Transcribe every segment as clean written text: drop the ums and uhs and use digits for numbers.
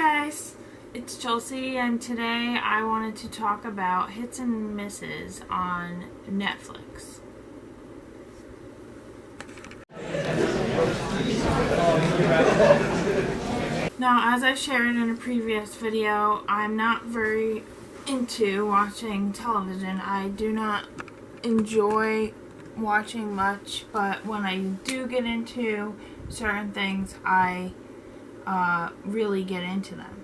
guys, it's Chelsea, and today I wanted to talk about hits and misses on Netflix. Now, as I shared in a previous video, I'm not very into watching television. I do not enjoy watching much, but when I do get into certain things, I really get into them.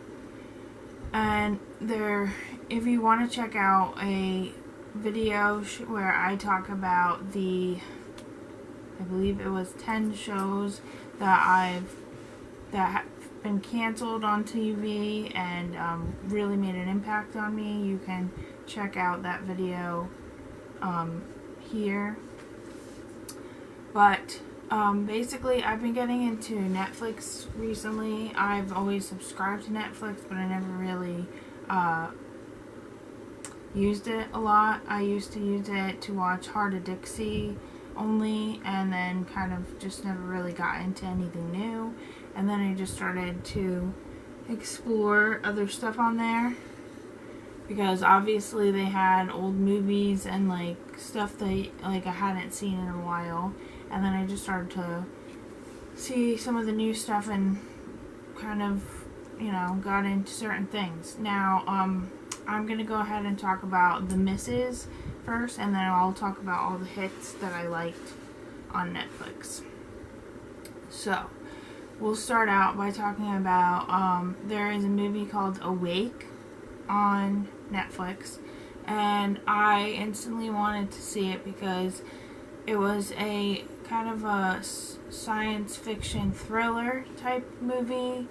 And if you want to check out a video where I talk about I believe it was 10 shows that have been canceled on TV and really made an impact on me, you can check out that video here. But basically, I've been getting into Netflix recently. I've always subscribed to Netflix, but I never really used it a lot. I used to use it to watch Hart, Dixie only, and then kind of just never really got into anything new. And then I just started to explore other stuff on there, because obviously they had old movies and like stuff that I hadn't seen in a while. And then I just started to see some of the new stuff and kind of, got into certain things. Now, I'm going to go ahead and talk about the misses first, and then I'll talk about all the hits that I liked on Netflix. So, we'll start out by talking about, there is a movie called Awake on Netflix, and I instantly wanted to see it because it was a kind of a science fiction thriller type movie,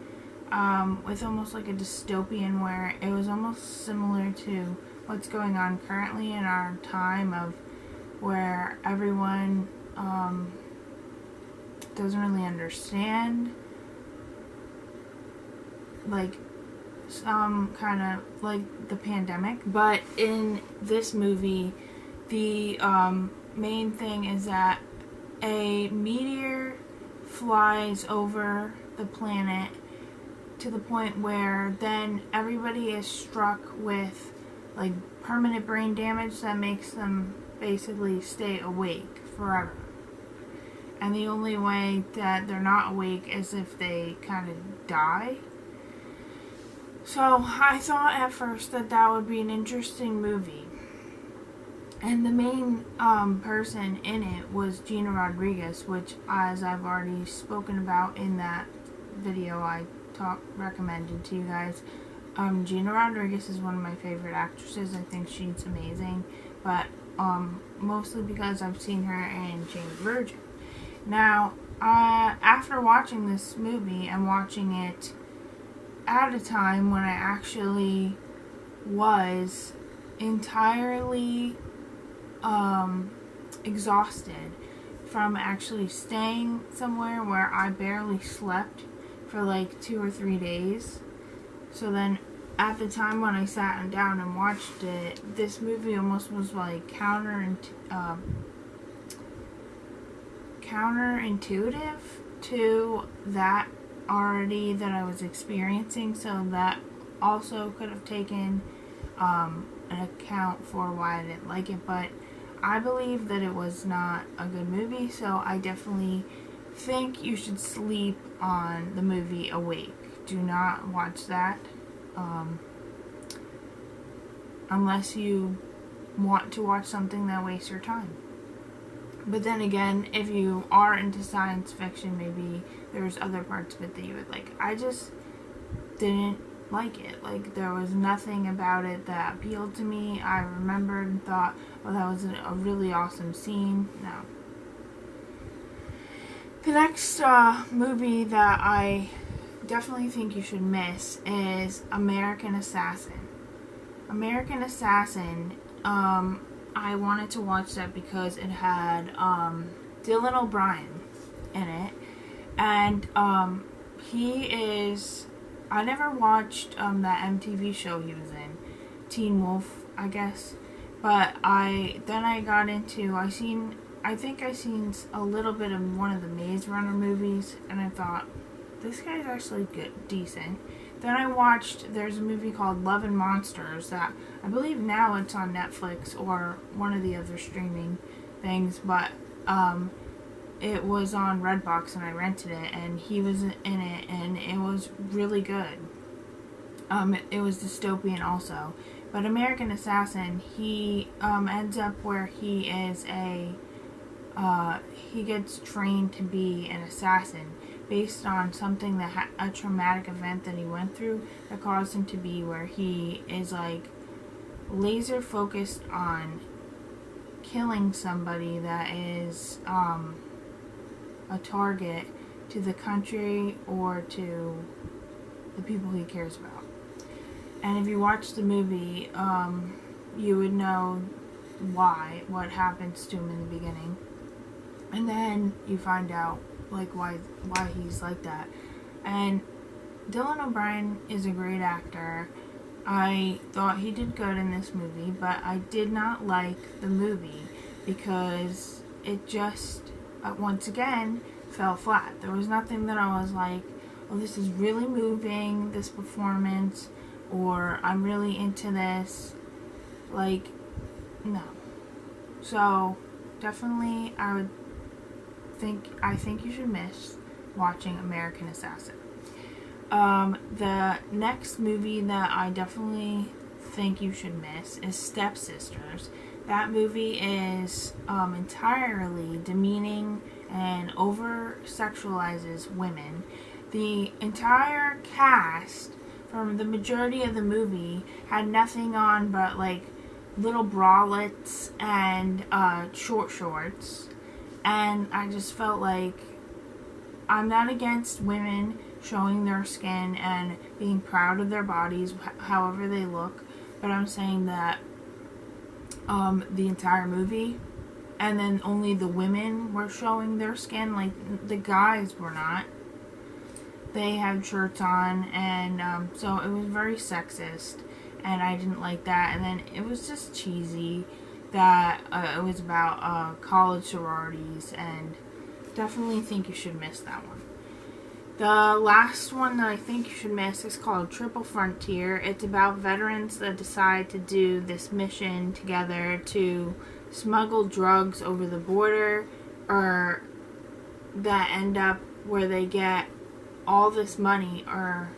with almost like a dystopian, where it was almost similar to what's going on currently in our time, of where everyone doesn't really understand, like some kind of like the pandemic. But in this movie, the main thing is that a meteor flies over the planet to the point where then everybody is struck with like permanent brain damage that makes them basically stay awake forever. And the only way that they're not awake is if they kind of die. So I thought at first that would be an interesting movie. And the main person in it was Gina Rodriguez, which, as I've already spoken about in that video I recommended to you guys, Gina Rodriguez is one of my favorite actresses. I think she's amazing, but mostly because I've seen her in Jane the Virgin. Now, after watching this movie and watching it at a time when I actually was entirely exhausted from actually staying somewhere where I barely slept for like 2 or 3 days. So then at the time when I sat down and watched it, this movie almost was like counterintuitive to that already that I was experiencing. So that also could have taken an account for why I didn't like it. But I believe that it was not a good movie, so I definitely think you should sleep on the movie Awake. Do not watch that unless you want to watch something that wastes your time. But then again, if you are into science fiction, maybe there's other parts of it that you would like. I just didn't like it. Like, there was nothing about it that appealed to me. I remembered and thought, well, that was a really awesome scene. No. The next movie that I definitely think you should miss is American Assassin. American Assassin, I wanted to watch that because it had Dylan O'Brien in it, and he is, I never watched that MTV show he was in, Teen Wolf, I guess, but I got into, I think I seen a little bit of one of the Maze Runner movies, and I thought, this guy's actually good, decent. Then I watched, there's a movie called Love and Monsters that I believe now it's on Netflix or one of the other streaming things, but it was on Redbox and I rented it, and he was in it, and it was really good. It was dystopian also. But American Assassin, he ends up where he is he gets trained to be an assassin based on something that a traumatic event that he went through that caused him to be where he is like laser focused on killing somebody that is a target to the country or to the people he cares about. And if you watch the movie, you would know what happens to him in the beginning. And then you find out like why he's like that. And Dylan O'Brien is a great actor. I thought he did good in this movie, but I did not like the movie because it just once again fell flat. There was nothing that I was like, oh, this is really moving, this performance, or I'm really into this. Like, no. So definitely I think you should miss watching American Assassin. The next movie that I definitely think you should miss is Stepsisters. That movie is entirely demeaning and over-sexualizes women. The entire cast from the majority of the movie had nothing on but like little bralettes and short shorts. And I just felt like I'm not against women showing their skin and being proud of their bodies, however they look, but I'm saying that the entire movie, and then only the women were showing their skin, like the guys were not. They had shirts on, and so it was very sexist, and I didn't like that. And then it was just cheesy that it was about college sororities, and definitely think you should miss that one. The last one that I think you should miss is called Triple Frontier. It's about veterans that decide to do this mission together to smuggle drugs over the border, or that end up where they get all this money, or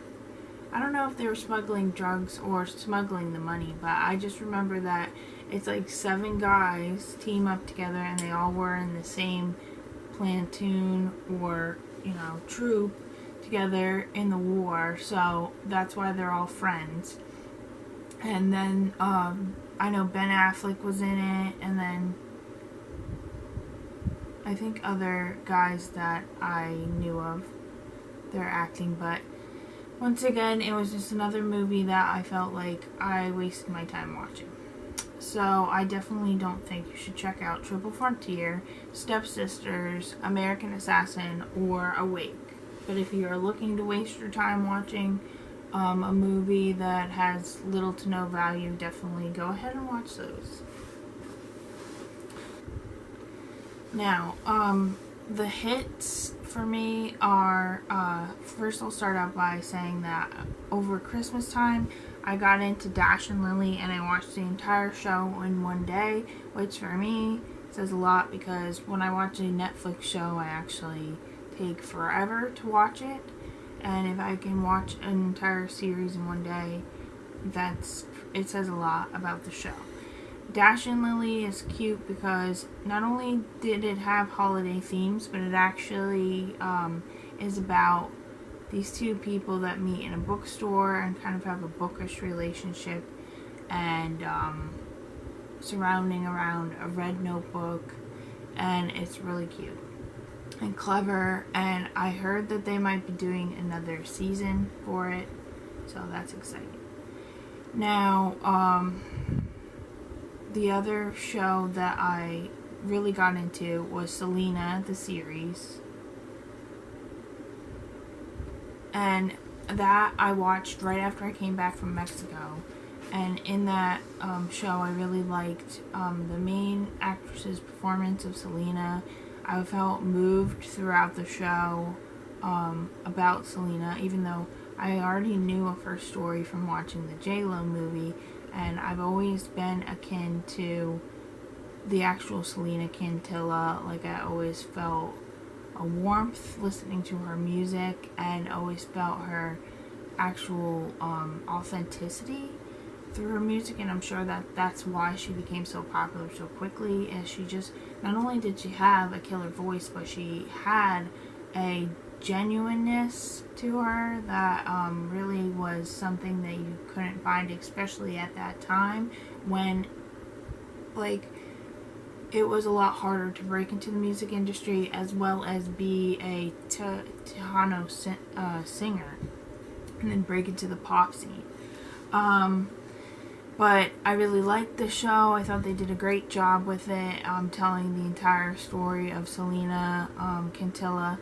I don't know if they were smuggling drugs or smuggling the money, but I just remember that it's like 7 guys team up together and they all were in the same platoon or, troop together in the war, so that's why they're all friends. And then I know Ben Affleck was in it, and then I think other guys that I knew of, their acting, but once again, it was just another movie that I felt like I wasted my time watching. So I definitely don't think you should check out Triple Frontier, Stepsisters, American Assassin, or Awake. But if you are looking to waste your time watching a movie that has little to no value, definitely go ahead and watch those. Now, the hits for me are, first I'll start out by saying that over Christmas time, I got into Dash and Lily and I watched the entire show in one day, which for me says a lot because when I watch a Netflix show, I actually take forever to watch it. And if I can watch an entire series in one day, it says a lot about the show. Dash and Lily is cute because not only did it have holiday themes, but it actually is about these two people that meet in a bookstore and kind of have a bookish relationship, and surrounding around a red notebook, and it's really cute and clever, and I heard that they might be doing another season for it, so that's exciting. Now, the other show that I really got into was Selena, the series. And that I watched right after I came back from Mexico. And in that show, I really liked the main actress's performance of Selena. I felt moved throughout the show about Selena, even though I already knew of her story from watching the J-Lo movie, and I've always been akin to the actual Selena Quintilla. Like, I always felt a warmth listening to her music, and always felt her actual authenticity through her music, and I'm sure that that's why she became so popular so quickly. As she just, not only did she have a killer voice, but she had a genuineness to her that really was something that you couldn't find, especially at that time when, like, it was a lot harder to break into the music industry as well as be a Tejano singer and then break into the pop scene. But I really liked the show. I thought they did a great job with it, telling the entire story of Selena Quintilla.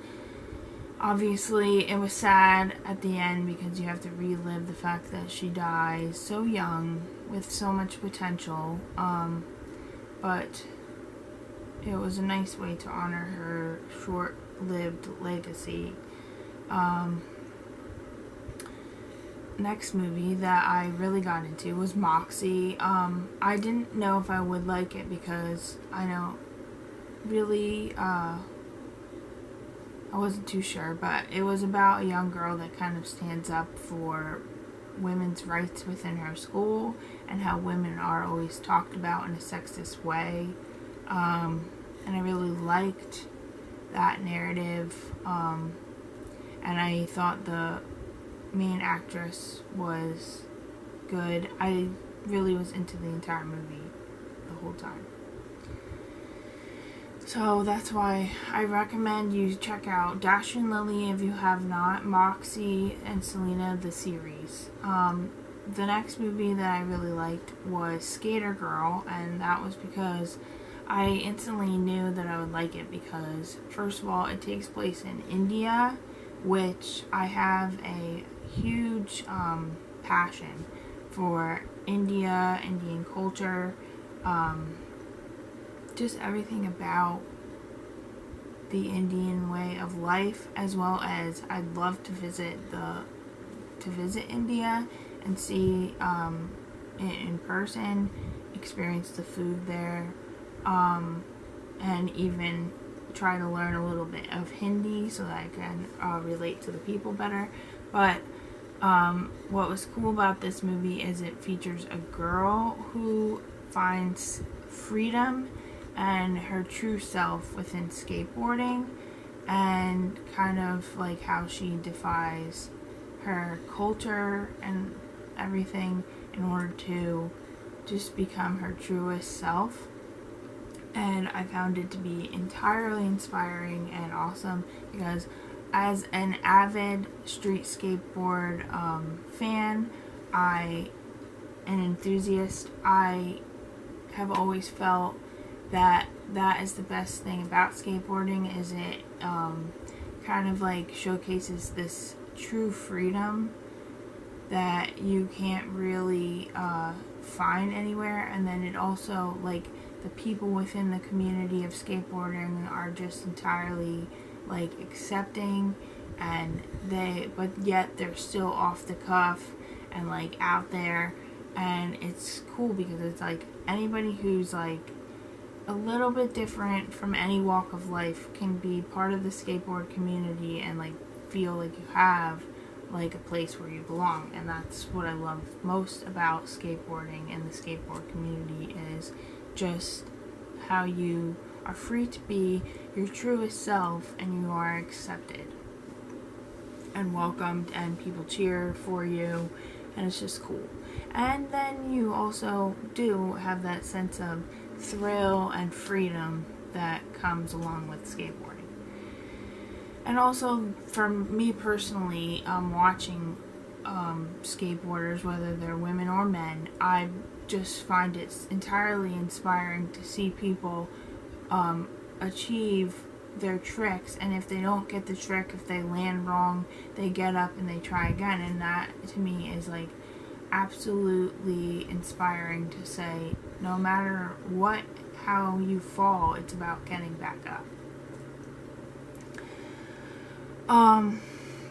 Obviously, it was sad at the end because you have to relive the fact that she dies so young with so much potential. But it was a nice way to honor her short-lived legacy. Next movie that I really got into was Moxie. I didn't know if I would like it because I know really I wasn't too sure, but it was about a young girl that kind of stands up for women's rights within her school and how women are always talked about in a sexist way. And I really liked that narrative, and I thought the main actress was good. I really was into the entire movie the whole time. So that's why I recommend you check out Dash and Lily if you have not, Moxie and Selena, the series. The next movie that I really liked was Skater Girl, and that was because I instantly knew that I would like it because, first of all, it takes place in India, which I have a huge passion for Indian culture, just everything about the Indian way of life, as well as I'd love to visit India and see it in person, experience the food there, and even try to learn a little bit of Hindi so that I can relate to the people better. But what was cool about this movie is it features a girl who finds freedom and her true self within skateboarding, and kind of like how she defies her culture and everything in order to just become her truest self. And I found it to be entirely inspiring and awesome because as an avid street skateboard fan, an enthusiast, I have always felt that is the best thing about skateboarding, is it kind of like showcases this true freedom that you can't really find anywhere. And then it also, like, the people within the community of skateboarding are just entirely like accepting, and but yet they're still off the cuff and like out there, and it's cool because it's like anybody who's like a little bit different from any walk of life can be part of the skateboard community and like feel like you have like a place where you belong. And that's what I love most about skateboarding and the skateboard community, is just how you are free to be your truest self and you are accepted and welcomed and people cheer for you, and it's just cool. And then you also do have that sense of thrill and freedom that comes along with skateboarding. And also, for me personally, watching skateboarders, whether they're women or men, I just find it entirely inspiring to see people achieve their tricks, and if they don't get the trick, if they land wrong, they get up and they try again. And that to me is like absolutely inspiring to say, no matter how you fall, it's about getting back up.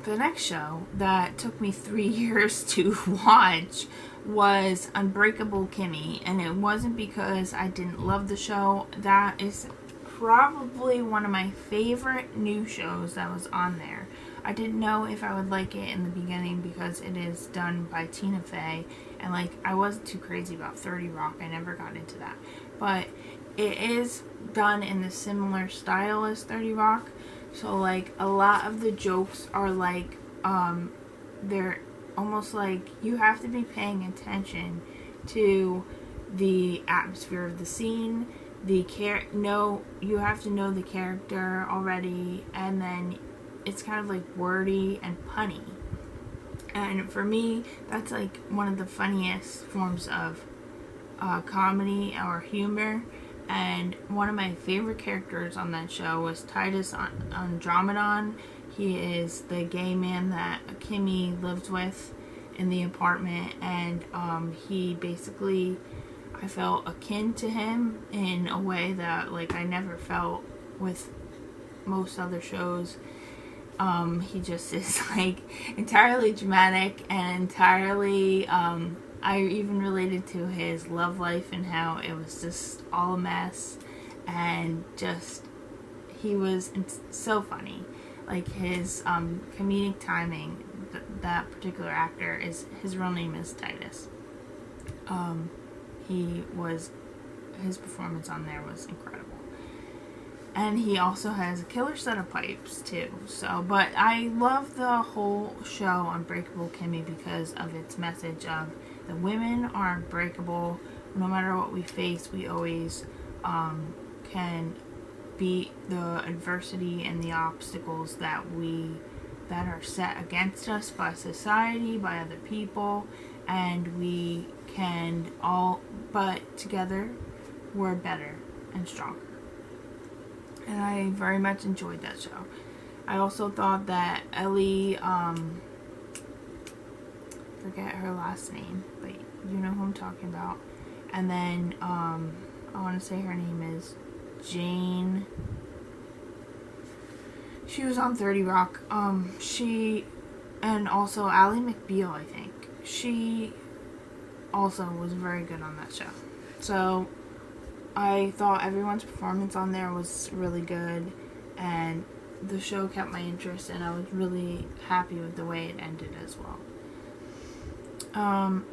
The next show that took me 3 years to watch was Unbreakable Kimmy, and it wasn't because I didn't love the show. That is probably one of my favorite new shows that was on there. I didn't know if I would like it in the beginning because it is done by Tina Fey, and like I wasn't too crazy about 30 Rock. I never got into that, but it is done in the similar style as 30 Rock. So like a lot of the jokes are like they're almost like you have to be paying attention to the atmosphere of the scene, you have to know the character already, and then it's kind of like wordy and punny. And for me, that's like one of the funniest forms of comedy or humor. And one of my favorite characters on that show was Titus Andromedon. He is the gay man that Kimmy lived with in the apartment, and he basically, I felt akin to him in a way that like I never felt with most other shows. He just is like entirely dramatic and entirely I even related to his love life and how it was just all a mess, and just he was so funny. Like his comedic timing, that particular actor, is his real name is Titus. His performance on there was incredible. And he also has a killer set of pipes too. So, but I love the whole show Unbreakable Kimmy because of its message of the women are unbreakable. No matter what we face, we always can beat the adversity and the obstacles that are set against us by society, by other people, and we can all, but together we're better and stronger. And I very much enjoyed that show. I also thought that Ellie, forget her last name, but you know who I'm talking about. And then, I want to say her name is Jane. She was on 30 Rock. And also Ally McBeal, I think. She also was very good on that show. So, I thought everyone's performance on there was really good, and the show kept my interest, and I was really happy with the way it ended as well.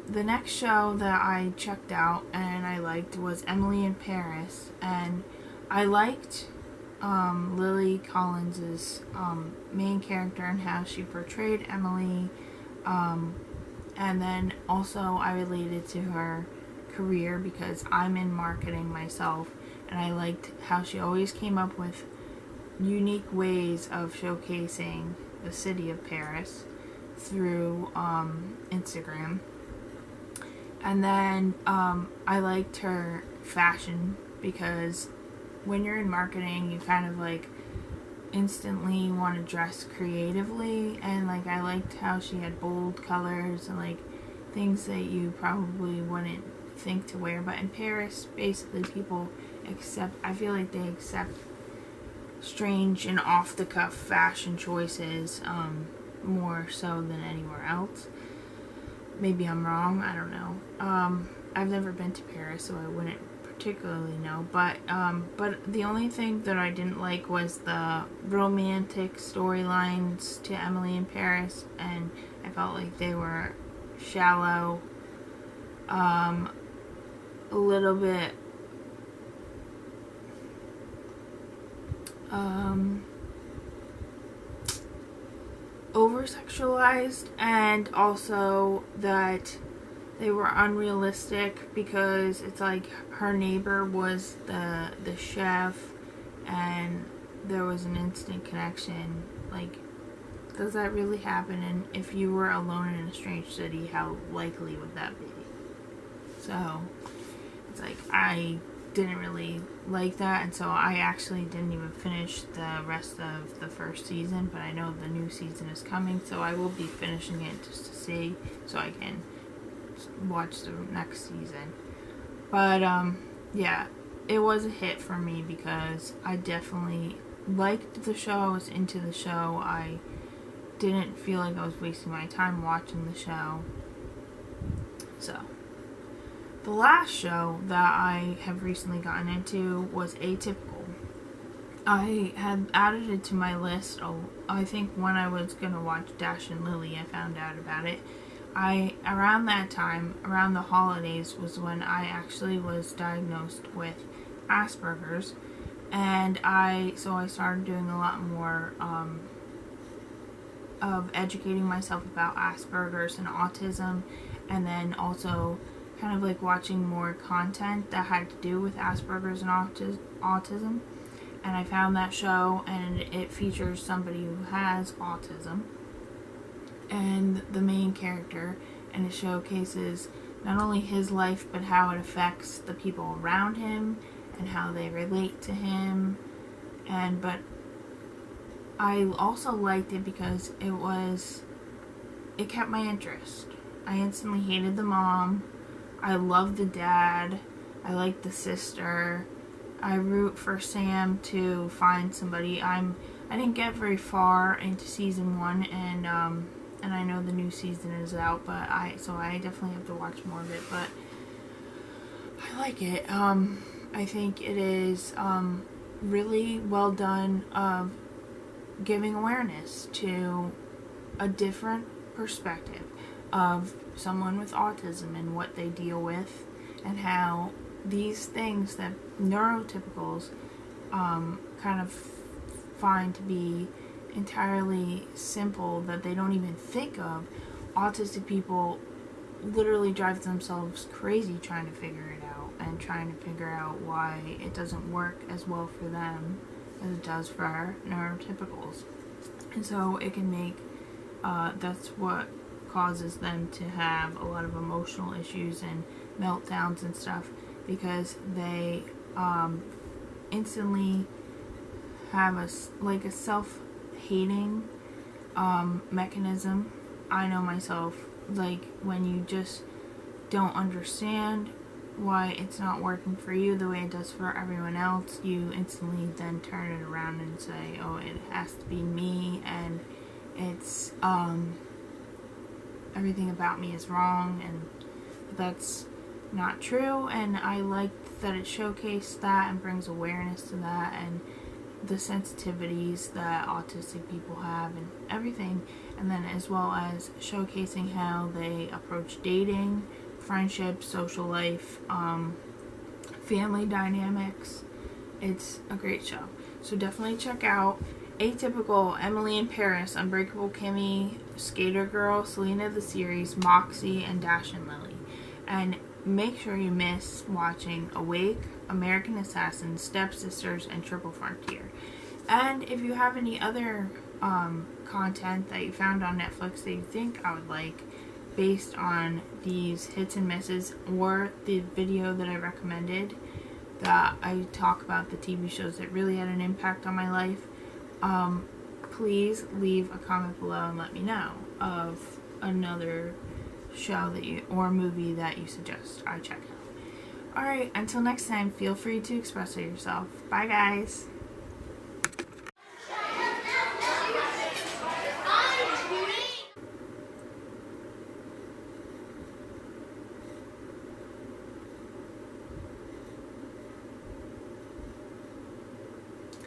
The next show that I checked out and I liked was Emily in Paris, and I liked Lily Collins's main character and how she portrayed Emily, and then also I related to her career because I'm in marketing myself, and I liked how she always came up with unique ways of showcasing the city of Paris through Instagram. And then I liked her fashion because when you're in marketing, you kind of like instantly want to dress creatively, and like I liked how she had bold colors and like things that you probably wouldn't think to wear, but in Paris basically people I feel like they accept strange and off the cuff fashion choices more so than anywhere else. Maybe I'm wrong, I don't know. I've never been to Paris, so I wouldn't particularly know, but the only thing that I didn't like was the romantic storylines to Emily in Paris, and I felt like they were shallow, a little bit over-sexualized, and also that they were unrealistic because it's like her neighbor was the chef and there was an instant connection. Like, does that really happen? And if you were alone in a strange city, how likely would that be? So it's like I didn't really like that, and so I actually didn't even finish the rest of the first season, but I know the new season is coming, so I will be finishing it just to see so I can watch the next season. But yeah, it was a hit for me because I definitely liked the show. I was into the show. I didn't feel like I was wasting my time watching the show. So, the last show that I have recently gotten into was Atypical. I had added it to my list. I think when I was going to watch Dash and Lily, I found out about it. Around that time, around the holidays, was when I actually was diagnosed with Asperger's. And so I started doing a lot more of educating myself about Asperger's and autism, and then also kind of like watching more content that had to do with Asperger's and autism. And I found that show, and it features somebody who has autism and the main character, and it showcases not only his life but how it affects the people around him and how they relate to him. But I also liked it because it kept my interest. I instantly hated the mom. I loved the dad. I liked the sister. I root for Sam to find somebody. I didn't get very far into season 1, and I know the new season is out, so I definitely have to watch more of it. But I like it. I think it is really well done of giving awareness to a different perspective of someone with autism and what they deal with, and how these things that neurotypicals kind of find to be entirely simple, that they don't even think of, autistic people literally drive themselves crazy trying to figure it out, and trying to figure out why it doesn't work as well for them as it does for our neurotypicals. And so it can make that's what causes them to have a lot of emotional issues and meltdowns and stuff, because they instantly have a self-hating mechanism. I know myself, like when you just don't understand why it's not working for you the way it does for everyone else, you instantly then turn it around and say, oh, it has to be me, and it's everything about me is wrong, and that's not true. And I liked that it showcased that and brings awareness to that, and the sensitivities that autistic people have and everything, and then as well as showcasing how they approach dating, friendship, social life, family dynamics. It's a great show, so definitely check out Atypical, Emily in Paris, Unbreakable Kimmy, Skater Girl, Selena the series, Moxie, and Dash and Lily. And make sure you miss watching Awake, American Assassin, Stepsisters, and Triple Frontier. And if you have any other content that you found on Netflix that you think I would like, based on these hits and misses, or the video that I recommended that I talk about the TV shows that really had an impact on my life, please leave a comment below and let me know of another show or movie that you suggest I check out. Alright, until next time, feel free to express yourself. Bye guys!